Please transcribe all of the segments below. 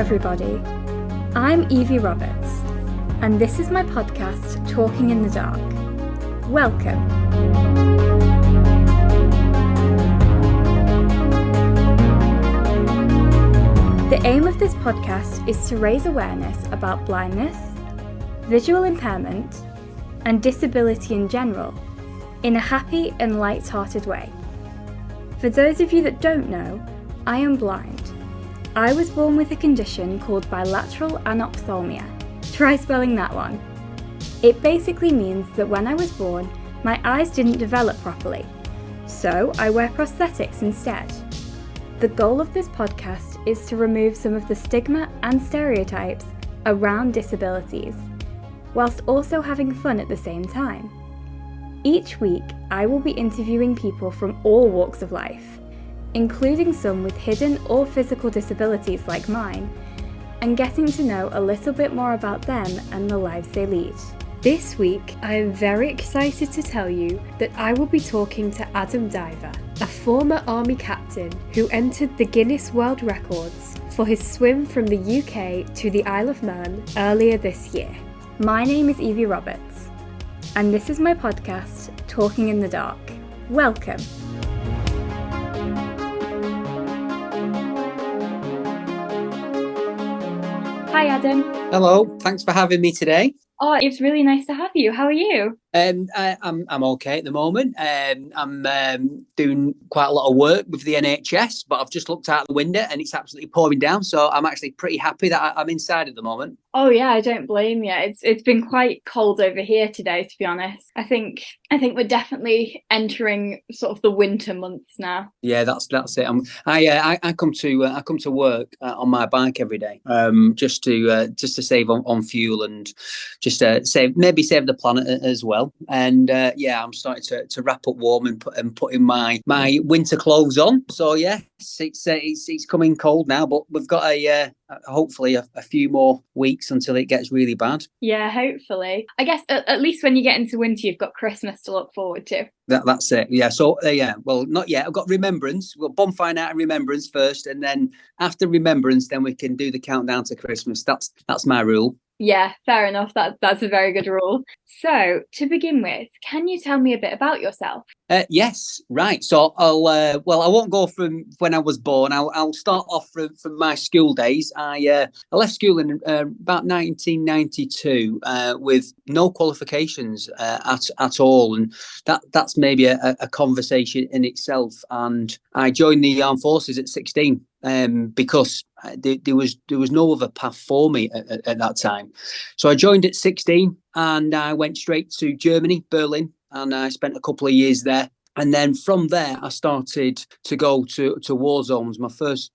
everybody. I'm Evie Roberts, and this is my podcast, Talking in the Dark. Welcome. The aim of this podcast is to raise awareness about blindness, visual impairment, and disability in general, in a happy and light-hearted way. For those of you that don't know, I am blind. I was born with a condition called bilateral anophthalmia. Try spelling that one. It basically means that when I was born, my eyes didn't develop properly, so I wear prosthetics instead. The goal of this podcast is to remove some of the stigma and stereotypes around disabilities, whilst also having fun at the same time. Each week, I will be interviewing people from all walks of life, including some with hidden or physical disabilities like mine, and getting to know a little bit more about them and the lives they lead. This week, I am very excited to tell you that I will be talking to Adam Diver, a former army captain who entered the Guinness World Records for his swim from the UK to the Isle of Man earlier this year. My name is Evie Roberts, and this is my podcast, Talking in the Dark. Welcome. Hi, Adam. Hello, thanks for having me today. Oh, it's really nice to have you. How are you? I'm okay at the moment. I'm doing quite a lot of work with the NHS, but I've just looked out the window and it's absolutely pouring down. So I'm actually pretty happy that I'm inside at the moment. Oh yeah, I don't blame you. It's been quite cold over here today, to be honest. I think we're definitely entering sort of the winter months now. Yeah, that's it. I come to work on my bike every day, just to save on fuel and just save the planet as well. And I'm starting to wrap up warm and putting my winter clothes on. So yeah, it's coming cold now, but we've got hopefully a few more weeks until it gets really bad. Yeah, hopefully. I guess at least when you get into winter, you've got Christmas to look forward to. That's it. Yeah. So well, not yet. I've got Remembrance. We'll bonfire night and Remembrance first, and then after Remembrance, then we can do the countdown to Christmas. That's my rule. Yeah, fair enough. That's a very good rule. So, to begin with, can you tell me a bit about yourself? Yes, right. So I won't go from when I was born. I'll start off from my school days. I left school in about 1992 with no qualifications at all, and that's maybe a conversation in itself. And I joined the armed forces at 16. Because there was no other path for me at that time. So I joined at 16 and I went straight to Germany, Berlin, and I spent a couple of years there. And then from there, I started to go to war zones. My first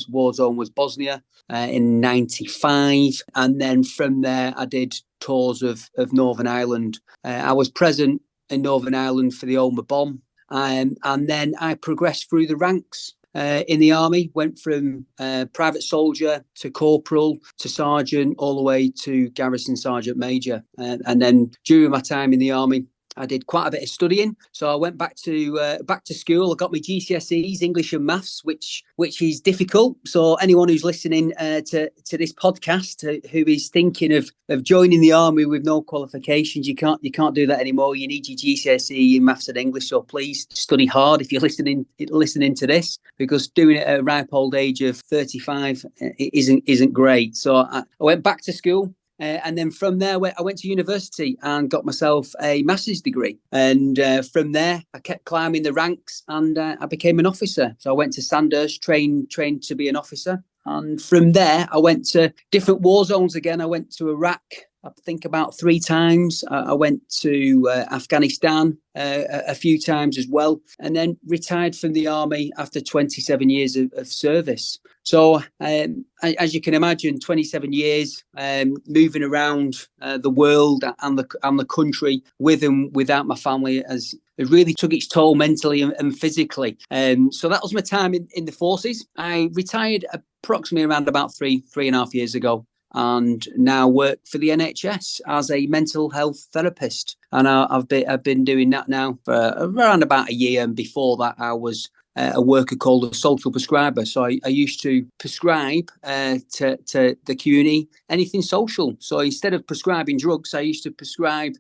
war zone was Bosnia in 95. And then from there, I did tours of Northern Ireland. I was present in Northern Ireland for the Omagh bomb. And then I progressed through the ranks. In the army, went from private soldier to corporal to sergeant, all the way to garrison sergeant major. And then during my time in the army, I did quite a bit of studying. So I went back to school. I got my GCSEs, English and Maths, which is difficult. So anyone who's listening to this podcast who is thinking of joining the army with no qualifications, you can't do that anymore. You need your GCSE in Maths and English. So please study hard if you're listening to this, because doing it at a ripe old age of 35 isn't great. So I went back to school. And then from there, I went to university and got myself a master's degree. And from there, I kept climbing the ranks and I became an officer. So I went to Sandhurst, trained to be an officer. And from there, I went to different war zones again. I went to Iraq, I think about 3 times. I went to Afghanistan a few times as well, and then retired from the army after 27 years of service. So as you can imagine, 27 years moving around the world and the country with and without my family it really took its toll mentally and physically. So that was my time in the forces. I retired approximately around about three and a half years ago, and now work for the NHS as a mental health therapist. And I've been doing that now for around about a year. And before that, I was a worker called a social prescriber. So I used to prescribe to the community anything social. So instead of prescribing drugs, I used to prescribe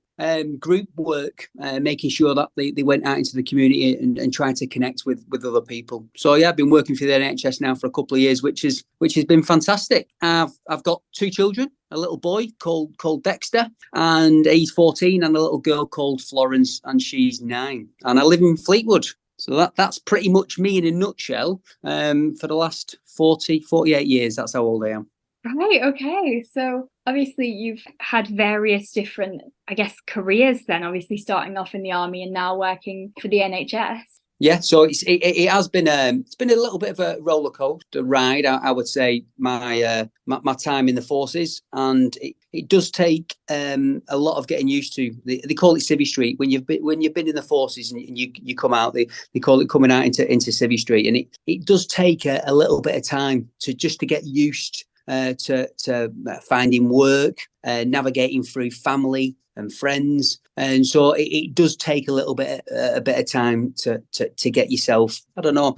group work, making sure that they went out into the community and tried to connect with other people. So yeah, I've been working for the NHS now for a couple of years, which has been fantastic. I've got 2 children, a little boy called Dexter, and he's 14, and a little girl called Florence, and she's 9. And I live in Fleetwood. So that's pretty much me in a nutshell. For the last 48 years, that's how old I am. Right, okay. So obviously you've had various different, I guess, careers then, obviously starting off in the army and now working for the NHS. Yeah, so it has been it's been a little bit of a roller coaster ride. I would say my time in the forces, and it does take a lot of getting used to. They call it Civvy Street when you've been in the forces and you come out. They call it coming out into Civvy Street, and it does take a little bit of time to get used to finding work, navigating through family and friends, and so it does take a bit of time to get yourself, I don't know,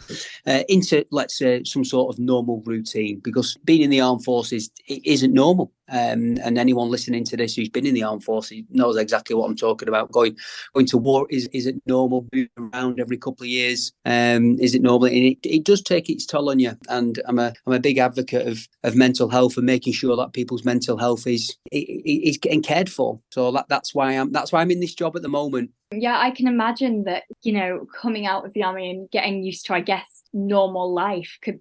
into, let's say, some sort of normal routine, because being in the armed forces, it isn't normal. And anyone listening to this who's been in the armed forces knows exactly what I'm talking about. Going to war isn't normal. Moving around every couple of years isn't normal, and it does take its toll on you. And I'm a big advocate of mental health and making sure that people's mental health is getting cared for. So that's why I'm in this job at the moment. Yeah, I can imagine that, coming out of the army and getting used to, I guess, normal life could,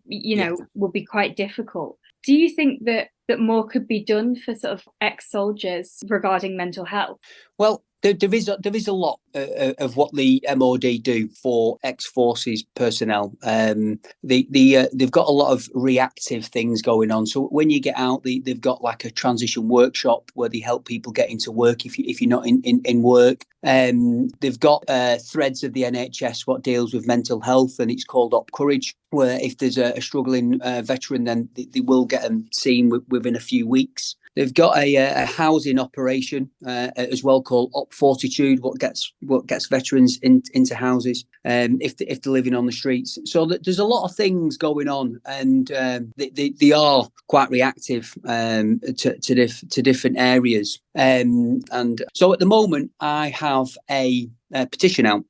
would be quite difficult. Do you think that more could be done for sort of ex-soldiers regarding mental health? Well, there is a lot of what the MOD do for ex-forces personnel. They've got a lot of reactive things going on. So when you get out, they've got like a transition workshop where they help people get into work if you're not in work. They've got threads of the NHS what deals with mental health, and it's called Op Courage, where if there's a struggling veteran, then they will get them seen within a few weeks. They've got a housing operation as well called Op Fortitude, what gets veterans into houses if they're living on the streets. So there's a lot of things going on, and they are quite reactive to different areas. And so at the moment, I have a petition out,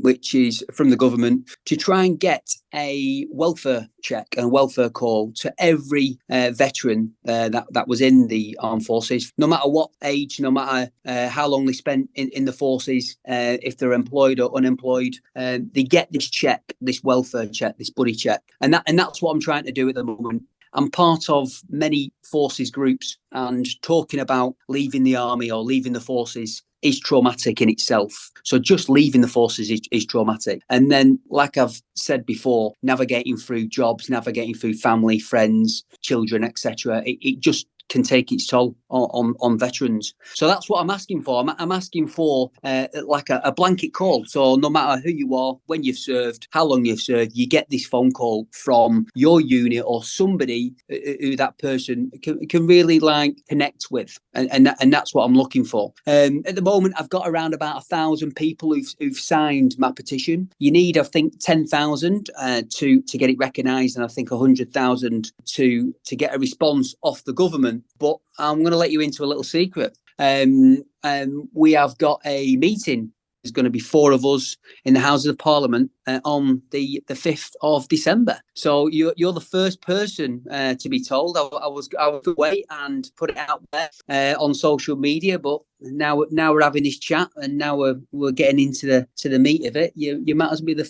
which is from the government, to try and get a welfare check and welfare call to every veteran that was in the armed forces, no matter what age, no matter how long they spent in the forces, if they're employed or unemployed, they get this check, this welfare check, this buddy check, and that's what I'm trying to do at the moment. I'm part of many forces groups, and talking about leaving the army or leaving the forces is traumatic in itself. So just leaving the forces is traumatic. And then, like I've said before, navigating through jobs, navigating through family, friends, children, etc. It just can take its toll on veterans. So that's what I'm asking for. I'm asking for like a blanket call. So no matter who you are, when you've served, how long you've served, you get this phone call from your unit or somebody who that person can really like connect with. And that's what I'm looking for. At the moment, I've got around about 1,000 people who've signed my petition. You need, I think, 10,000 to get it recognised, and I think 100,000 to get a response off the government. But I'm going to let you into a little secret. We have got a meeting. There's going to be 4 of us in the Houses of Parliament on the 5th of December. So you're the first person to be told. I was away and put it out there on social media, but now we're having this chat, and now we're getting into the meat of it. You might as well be the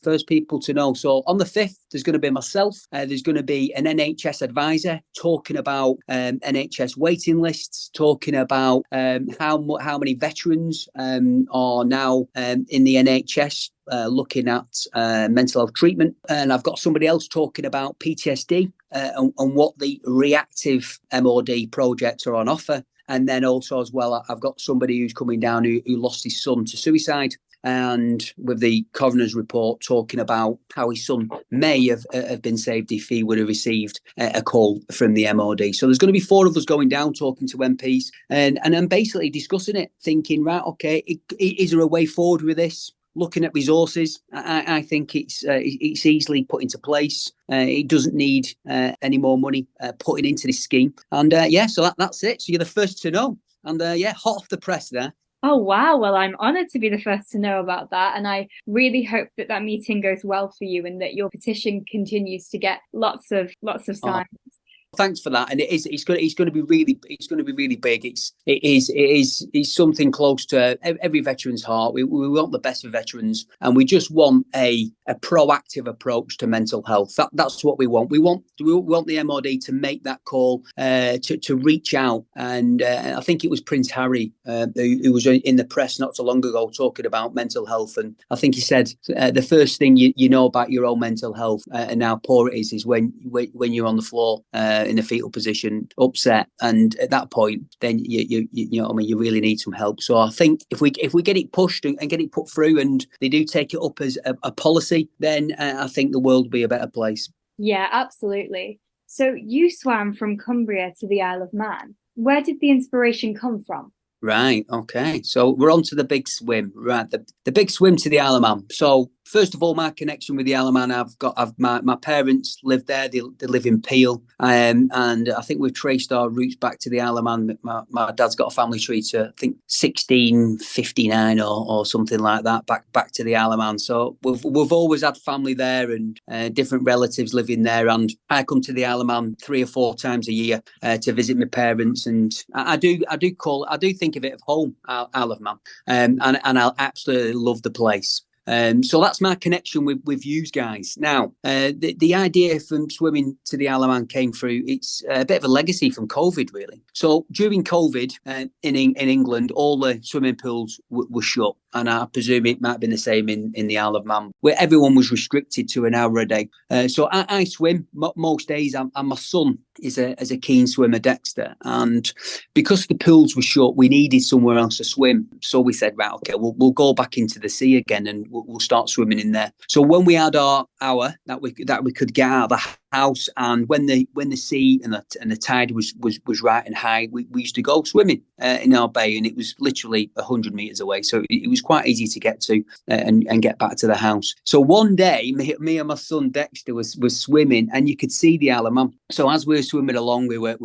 first people to know. So on the 5th, there's going to be myself. There's going to be an NHS advisor talking about NHS waiting lists, talking about how many veterans are now in the NHS looking at mental health treatment. And I've got somebody else talking about PTSD and what the reactive MOD projects are on offer. And then also as well, I've got somebody who's coming down who lost his son to suicide, and with the coroner's report talking about how his son may have been saved if he would have received a call from the MOD. So there's going to be 4 of us going down, talking to MPs, and then basically discussing it, thinking, right, okay, is there a way forward with this? looking at resources, I think it's easily put into place. It doesn't need any more money putting into this scheme. And so that's it. So you're the first to know. And hot off the press there. Oh, wow. Well, I'm honored to be the first to know about that. And I really hope that that meeting goes well for you and that your petition continues to get lots of signs. Thanks for that, and it's going to be really big. It's something close to every veteran's heart. We want the best for veterans, and we just want a proactive approach to mental health. That's what we want. We want the MOD to make that call, to reach out, and I think it was Prince Harry who was in the press not so long ago talking about mental health, and I think he said the first thing you know about your own mental health and how poor it is when you're on the floor. In the fetal position, upset, and at that point, then you know what I mean, you really need some help. So I think if we get it pushed and get it put through, and they do take it up as a policy, then I think the world will be a better place. Yeah, absolutely. So you swam from Cumbria to the Isle of Man. Where did the inspiration come from? Right. Okay. So we're on to the big swim. Right. The big swim to the Isle of Man. So first of all, my connection with the Isle of Man, my parents live there. They live in Peel, and I think we've traced our roots back to the Isle of Man. My dad's got a family tree to, I think, 1659 or something like that, back to the Isle of Man. So we've always had family there and different relatives living there. And I come to the Isle of Man 3 or 4 times a year to visit my parents, and I do think of it of home, Isle of Man, and I absolutely love the place. So that's my connection with you guys. Now, the idea from swimming to the Isle of Man came through. It's a bit of a legacy from COVID, really. So during COVID in England, all the swimming pools were shut. And I presume it might have been the same in the Isle of Man, where everyone was restricted to an hour a day. So I swim most days, and my son is a keen swimmer, Dexter. And because the pools were shut, we needed somewhere else to swim. So we said, right, okay, we'll go back into the sea again, and we'll start swimming in there. So when we had our hour that we could get out of the house, and when the sea and the tide was right and high, we used to go swimming in our bay, and it was literally 100 meters away, so it was quite easy to get to and get back to the house. So one day, me and my son Dexter was swimming, and you could see the Isle of Man. So as we were swimming along, we were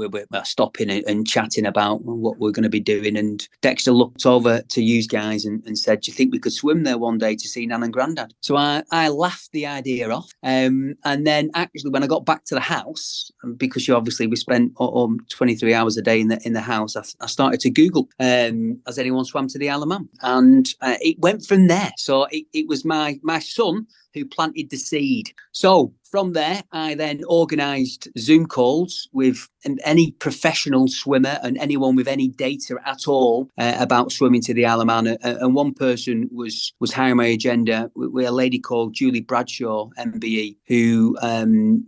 stopping and chatting about what we're going to be doing, and Dexter looked over to you guys and said, "Do you think we could swim there one day to see Nan and Grandad?" So I laughed the idea off, and then actually when I got back to the house, because we spent 23 hours a day in the house, I started to Google, has anyone swam to the Isle of Man? And it went from there. So it was my son who planted the seed. So from there, I then organised Zoom calls with any professional swimmer and anyone with any data at all about swimming to the Isle of Man. And one person was high on my agenda with a lady called Julie Bradshaw, MBE, who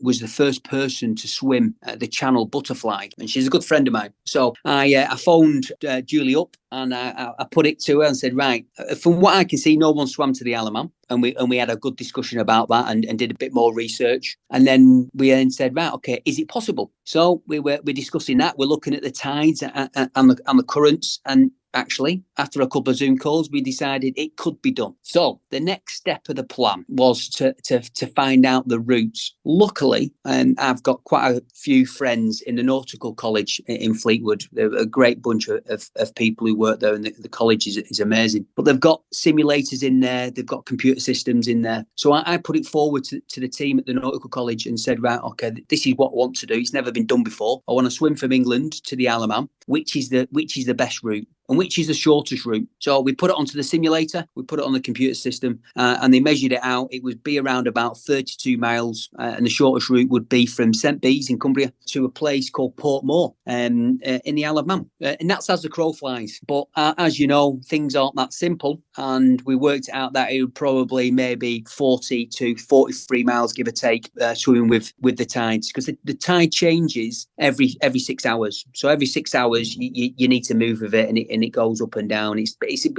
was the first person to swim the Channel Butterfly. And she's a good friend of mine. So I phoned Julie up, and I put it to her and said, right, from what I can see, no one swam to the Isle of Man. And we had a good discussion about that and did a bit more research. And then we said, right, okay, is it possible? So we're discussing that. We're looking at the tides and the currents. And actually, after a couple of Zoom calls, we decided it could be done. So the next step of the plan was to find out the routes. Luckily, I've got quite a few friends in the Nautical College in Fleetwood. They're a great bunch of people who work there, and the college is amazing. But they've got simulators in there. They've got computer systems in there. So I put it forward to the team at the Nautical College and said, right, okay, this is what I want to do. It's never been done before. I want to swim from England to the Isle of Man. Which is the best route? And which is the shortest route? So we put it onto the simulator, we put it on the computer system, and they measured it out. It would be around about 32 miles, and the shortest route would be from St Bees in Cumbria to a place called Portmore in the Isle of Man. And that's as the crow flies. But as you know, things aren't that simple, and we worked out that it would probably maybe 40 to 43 miles, give or take, swimming with the tides, because the tide changes every 6 hours. So every 6 hours, you need to move with it, and it goes up and down. It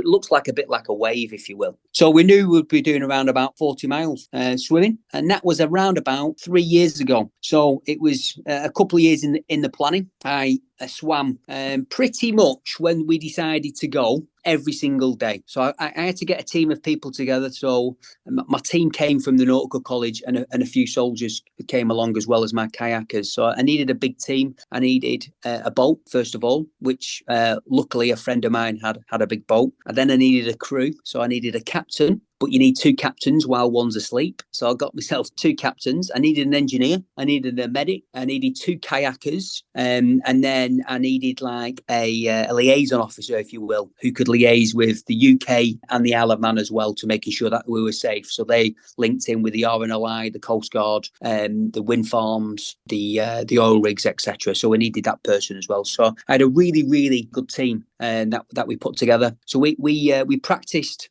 looks like a bit like a wave, if you will. So we knew we'd be doing around about 40 miles swimming, and that was around about 3 years ago. So it was a couple of years in the planning. I swam pretty much when we decided to go every single day. So I had to get a team of people together. So my team came from the nautical college, and a few soldiers came along as well as my kayakers. So I needed a big team. I needed a boat, first of all, which luckily a friend of mine had a big boat. And then I needed a crew. So I needed a captain. But you need two captains while one's asleep. So I got myself two captains. I needed an engineer. I needed a medic. I needed two kayakers. And then I needed like a liaison officer, if you will, who could liaise with the UK and the Isle of Man as well to making sure that we were safe. So they linked in with the RNLI, the Coast Guard, the wind farms, the oil rigs, etc. So we needed that person as well. So I had a really, really good team that we put together. So we practiced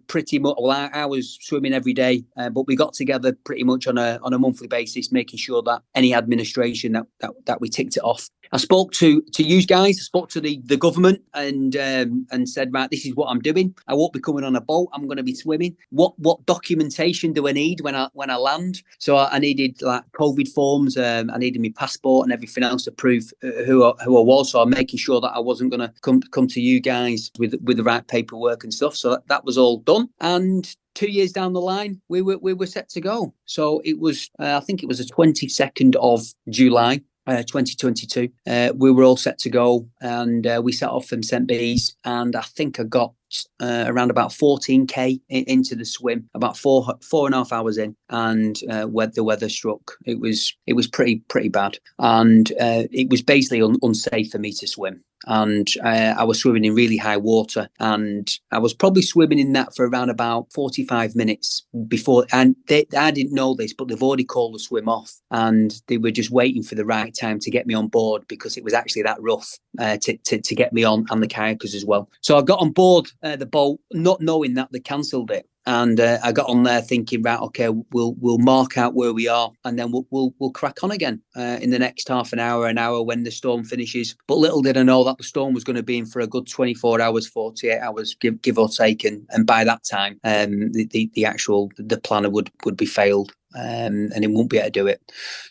pretty much. Well, I was swimming every day, but we got together pretty much on a monthly basis, making sure that any administration that we ticked it off. I spoke to you guys. I spoke to the government and said, right, this is what I'm doing. I won't be coming on a boat. I'm going to be swimming. What documentation do I need when I land? So I needed like COVID forms. I needed my passport and everything else to prove who I was. So I'm making sure that I wasn't going to come to you guys with the right paperwork and stuff. So that was all done. And 2 years down the line, we were set to go. So it was, I think it was the 22nd of July. 2022, we were all set to go, and we set off from St. Bees, and I think I got around about 14k into the swim, about 4.5 hours in, and the weather struck. It was pretty bad, and it was basically unsafe for me to swim. And I was swimming in really high water, and I was probably swimming in that for around about 45 minutes before, and I didn't know this, but they've already called the swim off, and they were just waiting for the right time to get me on board, because it was actually that rough to get me on, and the kayakers as well. So I got on board the boat, not knowing that they cancelled it. And I got on there thinking, right, okay, we'll mark out where we are, and then we'll crack on again in the next half an hour when the storm finishes. But little did I know that the storm was going to be in for a good 24 hours, 48 hours, give or take, and by that time, the planner would be failed. And it won't be able to do it.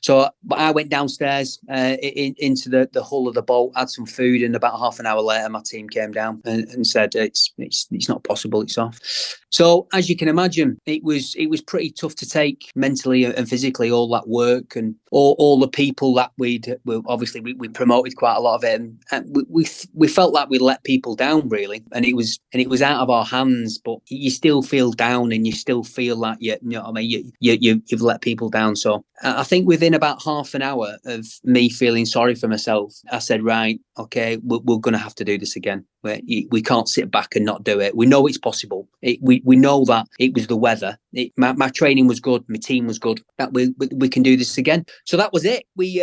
So but I went downstairs into the hull of the boat, had some food, and about half an hour later my team came down and said it's not possible, it's off. So as you can imagine, it was pretty tough to take mentally and physically, all that work and all the people that we promoted quite a lot of it, and we felt like we let people down really, and it was out of our hands, but you still feel down, and you still feel like you've let people down. So I think within about half an hour of me feeling sorry for myself, I said, right, okay, we're going to have to do this again. We can't sit back and not do it. We know it's possible. We know that it was the weather. My training was good. My team was good. That we can do this again. So that was it. We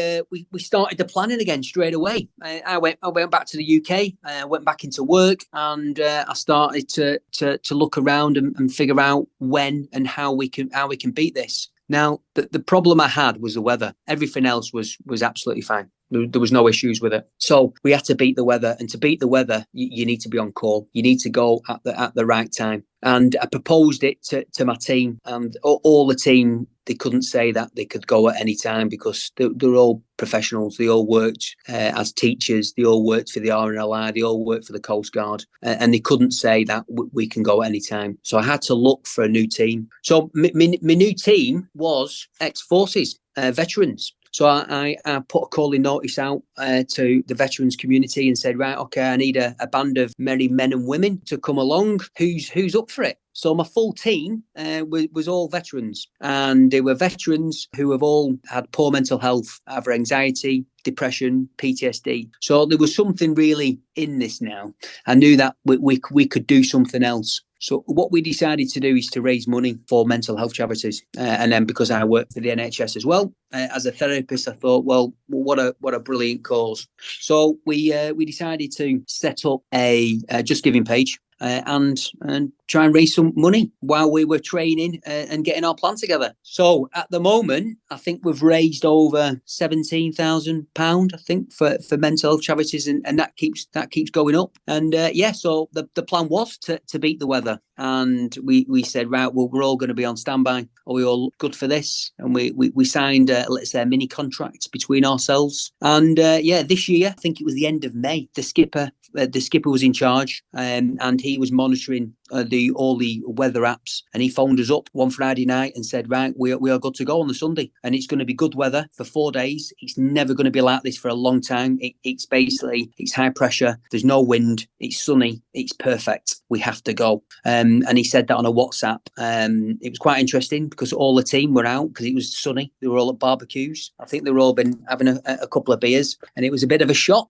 started the planning again straight away. I went back to the UK. Went back into work, and I started to look around and figure out when and how we can beat this. Now, the problem I had was the weather. Everything else was absolutely fine. There was no issues with it. So we had to beat the weather. And to beat the weather, you need to be on call. You need to go at the right time. And I proposed it to my team, and all the team, they couldn't say that they could go at any time, because they're all professionals. They all worked as teachers. They all worked for the RNLI. They all worked for the Coast Guard. And they couldn't say that we can go at any time. So I had to look for a new team. So my new team was ex-forces, veterans. So I put a calling notice out to the veterans community and said, right, okay, I need a band of merry men and women to come along. Who's up for it? So my full team was all veterans, and they were veterans who have all had poor mental health, either anxiety, depression, PTSD. So there was something really in this now. I knew that we could do something else. So what we decided to do is to raise money for mental health charities. And then because I work for the NHS as well, as a therapist, I thought, well, what a brilliant cause. So we decided to set up a Just Giving page. And try and raise some money while we were training and getting our plan together. So at the moment, I think we've raised over £17,000, I think, for mental health charities, and that keeps going up. And so the plan was to beat the weather, and we said, right, well, we're all going to be on standby. Are we all good for this? And we signed let's say a mini contract between ourselves. And this year, I think it was the end of May, the skipper was in charge, and he was monitoring all the weather apps, and he phoned us up one Friday night and said, right, we are good to go on the Sunday, and it's going to be good weather for 4 days. It's never going to be like this for a long time. It's high pressure, there's no wind, it's sunny, it's perfect, we have to go. And he said that on a WhatsApp. It was quite interesting because all the team were out because it was sunny. They were all at barbecues. I think they were all been having a couple of beers, and it was a bit of a shock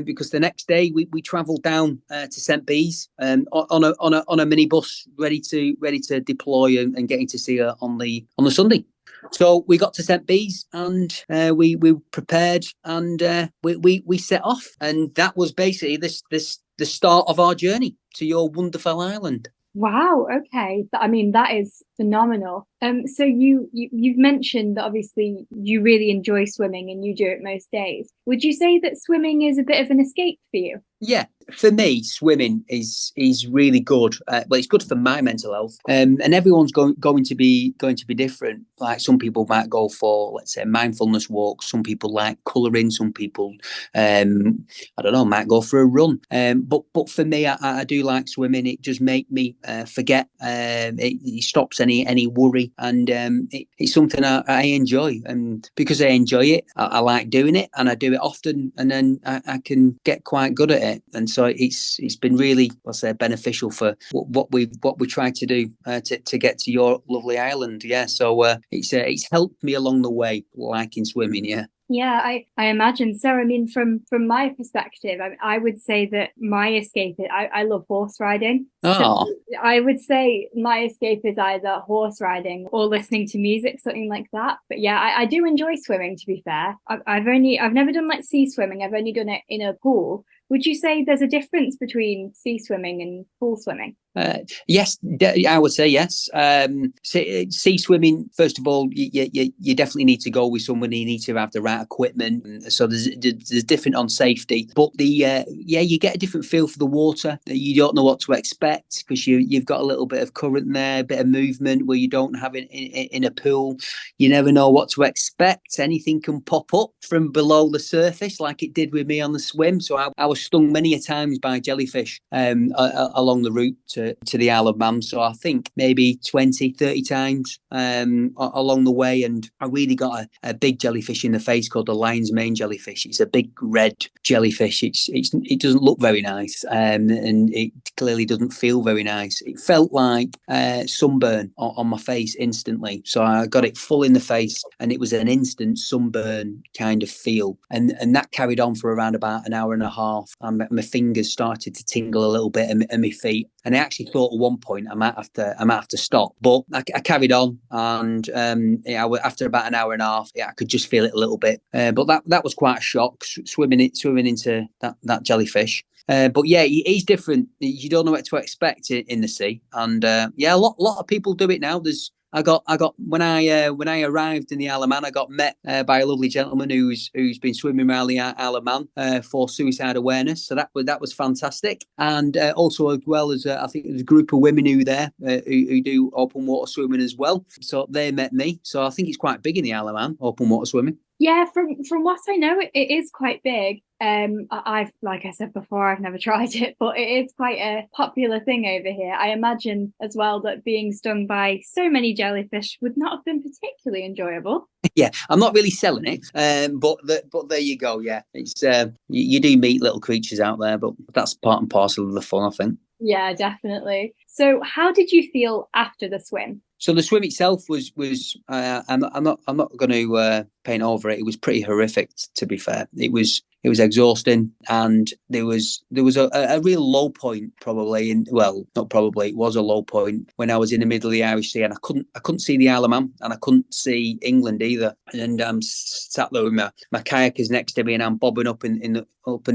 because the next day we travelled down to St Bees on a minibus ready to deploy and getting to see her on the Sunday. So we got to St Bees, and we prepared, and we set off, and that was basically the start of our journey to your wonderful island. Wow. Okay. I mean, that is phenomenal. So you've mentioned that obviously you really enjoy swimming and you do it most days. Would you say that swimming is a bit of an escape for you? Yeah, for me, swimming is really good. It's good for my mental health, and everyone's going to be different. Like some people might go for, let's say, mindfulness walks. Some people like colouring. Some people, I don't know, might go for a run. But for me, I do like swimming. It just makes me forget. It stops any worry, and it's something I enjoy. And because I enjoy it, I like doing it, and I do it often, and then I can get quite good at it. And so it's been really, I'll say, beneficial for what we try to do to get to your lovely island. Yeah, so it's helped me along the way, liking swimming. Yeah. Yeah, I imagine so. I mean, from my perspective, I would say that my escape is I love horse riding. Oh. So I would say my escape is either horse riding or listening to music, something like that. But yeah, I do enjoy swimming, to be fair. I've never done like sea swimming. I've only done it in a pool. Would you say there's a difference between sea swimming and pool swimming? Yes, I would say yes. Sea swimming, first of all, you definitely need to go with someone. You need to have the right equipment. So there's different on safety, but you get a different feel for the water. You don't know what to expect because you've got a little bit of current there, a bit of movement where you don't have it in a pool. You never know what to expect. Anything can pop up from below the surface, like it did with me on the swim. So I was stung many a times by jellyfish along the route to the Isle of Man. So I think maybe 20, 30 times along the way. And I really got a big jellyfish in the face called the lion's mane jellyfish. It's a big red jellyfish. It doesn't look very nice, and it clearly doesn't feel very nice. It felt like sunburn on my face instantly. So I got it full in the face, and it was an instant sunburn kind of feel. And that carried on for around about an hour and a half. And my fingers started to tingle a little bit, and my feet. And I actually thought at one point I might have to stop, but I carried on, and after about an hour and a half, I could just feel it a little bit. But that was quite a shock, swimming into that jellyfish. But yeah, it's different. You don't know what to expect in the sea, and a lot of people do it now. I got when I arrived in the Isle of Man, I got met by a lovely gentleman who's been swimming around the Isle of Man for suicide awareness. So that was fantastic, and also as well as I think there's a group of women who there who do open water swimming as well. So they met me. So I think it's quite big in the Isle of Man, open water swimming. Yeah, from what I know, it is quite big. I've, like I said before, I've never tried it, but it is quite a popular thing over here. I imagine as well that being stung by so many jellyfish would not have been particularly enjoyable. Yeah, I'm not really selling it, but there you go. Yeah, it's you do meet little creatures out there, but that's part and parcel of the fun, I think. Yeah, definitely. So, how did you feel after the swim? So the swim itself was I'm not going to paint over it. It was pretty horrific, to be fair. It was exhausting, and there was a real low point probably. Not probably, it was a low point when I was in the middle of the Irish Sea, and I couldn't see the Isle of Man, and I couldn't see England either. And I'm sat there with my kayakers next to me, and I'm bobbing up and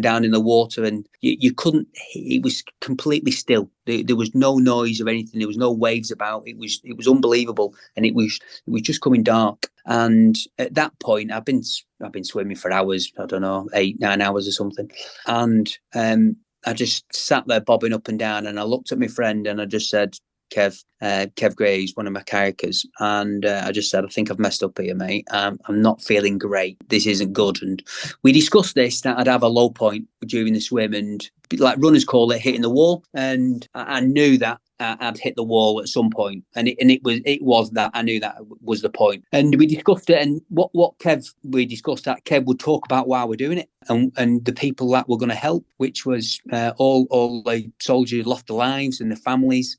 down in the water, and you couldn't. It was completely still. There was no noise or anything. There was no waves about. It was unbelievable, and it was just coming dark. And at that point, I've been swimming for hours. I don't know, 8-9 hours or something. And I just sat there bobbing up and down, and I looked at my friend and I just said, Kev Gray, he's one of my kayakers, and I just said, I think I've messed up here, mate. I'm not feeling great. This isn't good. And we discussed this, that I'd have a low point during the swim, and like runners call it, hitting the wall. And I knew that I'd hit the wall at some point, and it was that. I knew that was the point. And we discussed it, and we discussed that Kev would talk about why we're doing it, and the people that were going to help, which was all the soldiers lost their lives and their families.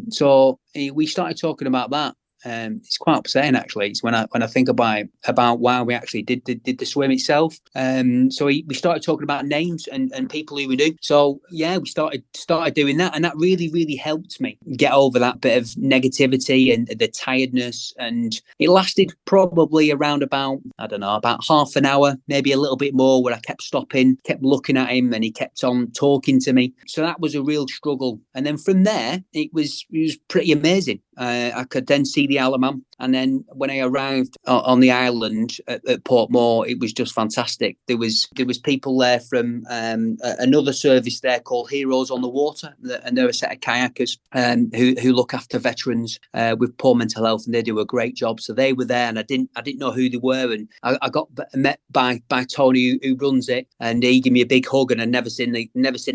So we started talking about that. It's quite upsetting, actually. It's when I think about why we actually did the swim itself. So we started talking about names and people who we knew. So yeah, we started doing that, and that really helped me get over that bit of negativity and the tiredness. And it lasted probably around about half an hour, maybe a little bit more, where I kept stopping, kept looking at him, and he kept on talking to me. So that was a real struggle. And then from there, it was pretty amazing. I could then see the Isle of Man. And then when I arrived on the island at Portmore, it was just fantastic. There was people there from another service there called Heroes on the Water, and they're a set of kayakers who look after veterans with poor mental health, and they do a great job. So they were there, and I didn't know who they were, and I got met by Tony who runs it, and he gave me a big hug, and I'd never seen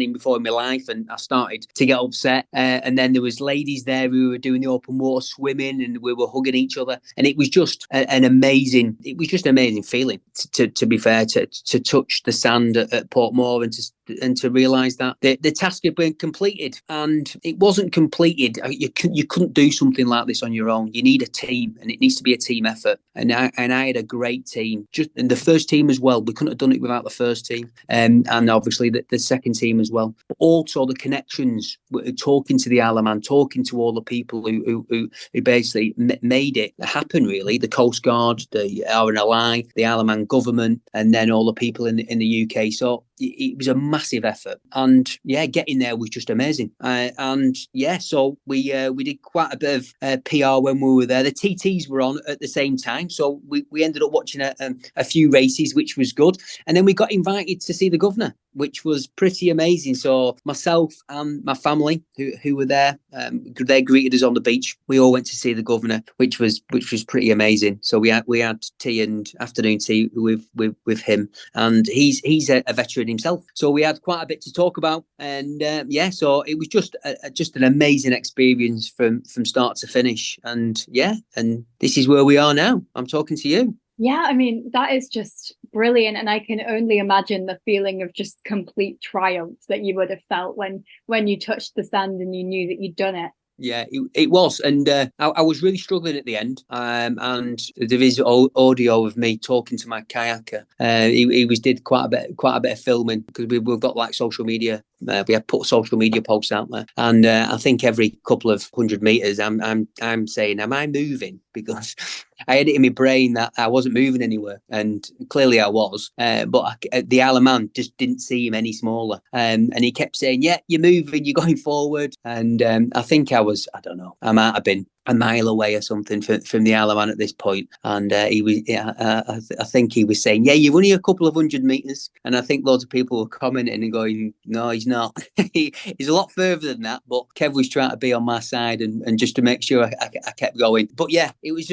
him before in my life, and I started to get upset. And then there was ladies there who were doing the open water swimming, and we were hugging each other, and it was just an amazing feeling to be fair, to touch the sand at Portmore and to realise that the task had been completed. And it wasn't completed. You couldn't do something like this on your own. You need a team, and it needs to be a team effort. And I had a great team, and the first team as well. We couldn't have done it without the first team, and obviously the second team as well. But also the connections, talking to the Isle of Man, talking to all the people who basically made it happen. Really, the Coast Guard, the RNLI, the Isle of Man government, and then all the people in the UK. So it was a massive effort, and yeah, getting there was just amazing. And yeah, so we did quite a bit of PR when we were there. The TTs were on at the same time, so we ended up watching a few races, which was good. And then we got invited to see the governor, which was pretty amazing. So myself and my family who were there, they greeted us on the beach. We all went to see the governor, which was pretty amazing. So we had tea and afternoon tea with him, and he's a veteran himself. So we had quite a bit to talk about, and yeah, so it was just an amazing experience from start to finish. And yeah, and this is where we are now. I'm talking to you. Yeah, I mean, that is just brilliant. And I can only imagine the feeling of just complete triumph that you would have felt when you touched the sand and you knew that you'd done it. Yeah, it was, and I was really struggling at the end. And there is audio of me talking to my kayaker. He did quite a bit of filming, because we've got like social media. We have put social media posts out there, and I think every couple of 100 meters, I'm saying, "Am I moving?" Because I had it in my brain that I wasn't moving anywhere, and clearly I was. But the Isle of Man just didn't seem any smaller, and he kept saying, "Yeah, you're moving, you're going forward." And I think I don't know, I might have been a mile away or something from the Isle of Man at this point. And he was, I think he was saying, "Yeah, you're only a couple of 100 meters." And I think loads of people were commenting and going, "No, he's not." He's a lot further than that. But Kev was trying to be on my side and just to make sure I kept going. But yeah, it was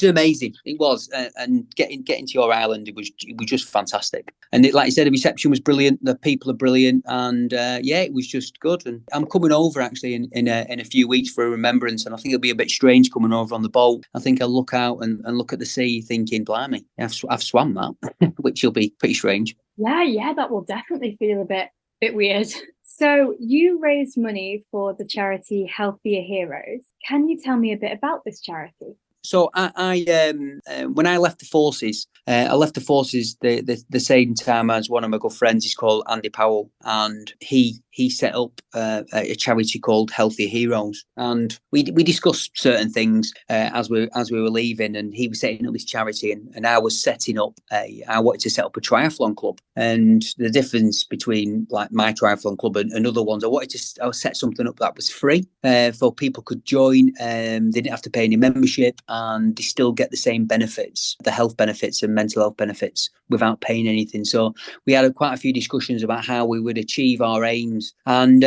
amazing. It was, and getting to your island, it was just fantastic. And like you said, the reception was brilliant. The people are brilliant, and yeah, it was just good. And I'm coming over actually in a few weeks for a remembrance, and I think it'll be a bit strange coming over on the boat. I think I'll look out and look at the sea thinking, blimey, I've swam that, which will be pretty strange. Yeah, that will definitely feel a bit weird. So you raised money for the charity Healthier Heroes. Can you tell me a bit about this charity? When I left the forces, the same time as one of my good friends is called Andy Powell, and he set up a charity called Healthy Heroes, and we discussed certain things as we were leaving, and he was setting up this charity, and I was setting up I wanted to set up a triathlon club, and the difference between like my triathlon club and other ones, I would set something up that was free for people could join. They didn't have to pay any membership, and they still get the same benefits, the health benefits and mental health benefits, without paying anything. So we had quite a few discussions about how we would achieve our aims. And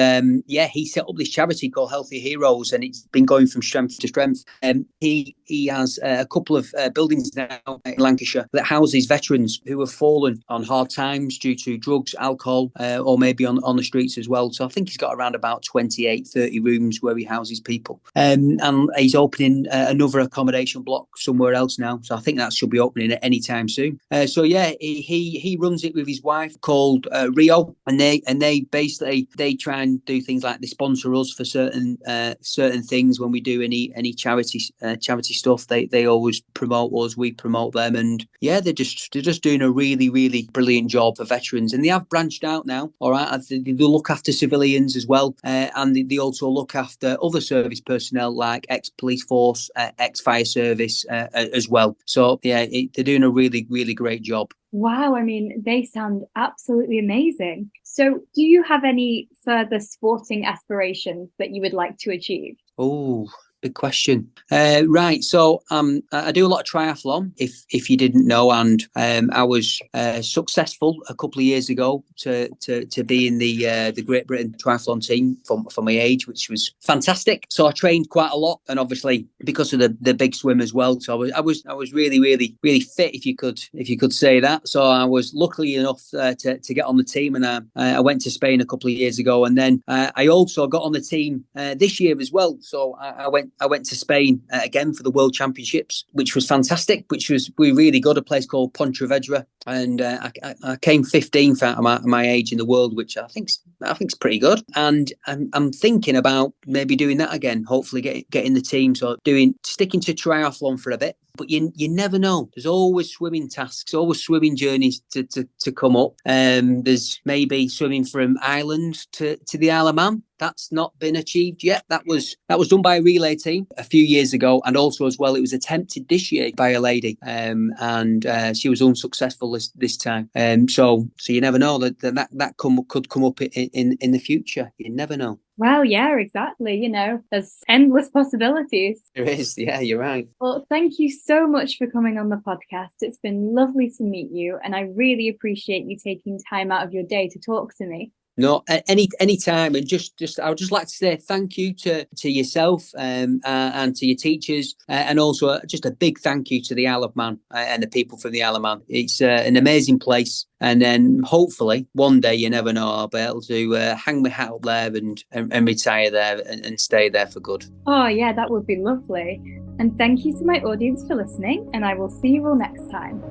he set up this charity called Healthy Heroes, and it's been going from strength to strength. He has a couple of buildings now in Lancashire that houses veterans who have fallen on hard times due to drugs, alcohol, or maybe on the streets as well. So I think he's got around about 28, 30 rooms where he houses people. And he's opening another accommodation block somewhere else now. So I think that should be opening at any time soon. He runs it with his wife called Rio, and they basically they try and do things like they sponsor us for certain things when we do any charity stuff. They always promote us, we promote them, and they're just doing a really, really brilliant job for veterans. And they have branched out now. All right, they look after civilians as well, and they also look after other service personnel like ex-police force, ex-fire service as well. So they're doing a really, really great job. Wow, I mean, they sound absolutely amazing. So do you have any further sporting aspirations that you would like to achieve? Oh, big question. Right. So I do a lot of triathlon, if you didn't know, and I was successful a couple of years ago to be in the Great Britain triathlon team for my age, which was fantastic. So I trained quite a lot, and obviously because of the big swim as well. So I was really, really, really fit, if you could say that. So I was lucky enough to get on the team, and I went to Spain a couple of years ago, and then I also got on the team this year as well. So I went to Spain again for the World Championships, which was fantastic, which was really good, a place called Pontevedra, and I came 15th out of my age in the world, which I think's pretty good. And I'm thinking about maybe doing that again, hopefully getting the team, so sticking to triathlon for a bit. But you never know. There's always swimming tasks, always swimming journeys to come up. There's maybe swimming from Ireland to the Isle of Man. That's not been achieved yet. That was done by a relay team a few years ago, and also as well, it was attempted this year by a lady, and she was unsuccessful this time. So you never know that could come up in the future. You never know. Well, yeah, exactly. There's endless possibilities. There is. Yeah, you're right. Well, thank you so much for coming on the podcast. It's been lovely to meet you, and I really appreciate you taking time out of your day to talk to me. No, any time, and just I would just like to say thank you to yourself and to your teachers, and also just a big thank you to the Isle of Man and the people from the Isle of Man. It's an amazing place, and then hopefully one day, you never know, I'll be able to hang my hat up there and retire there and stay there for good. Oh yeah, that would be lovely. And thank you to my audience for listening, and I will see you all next time.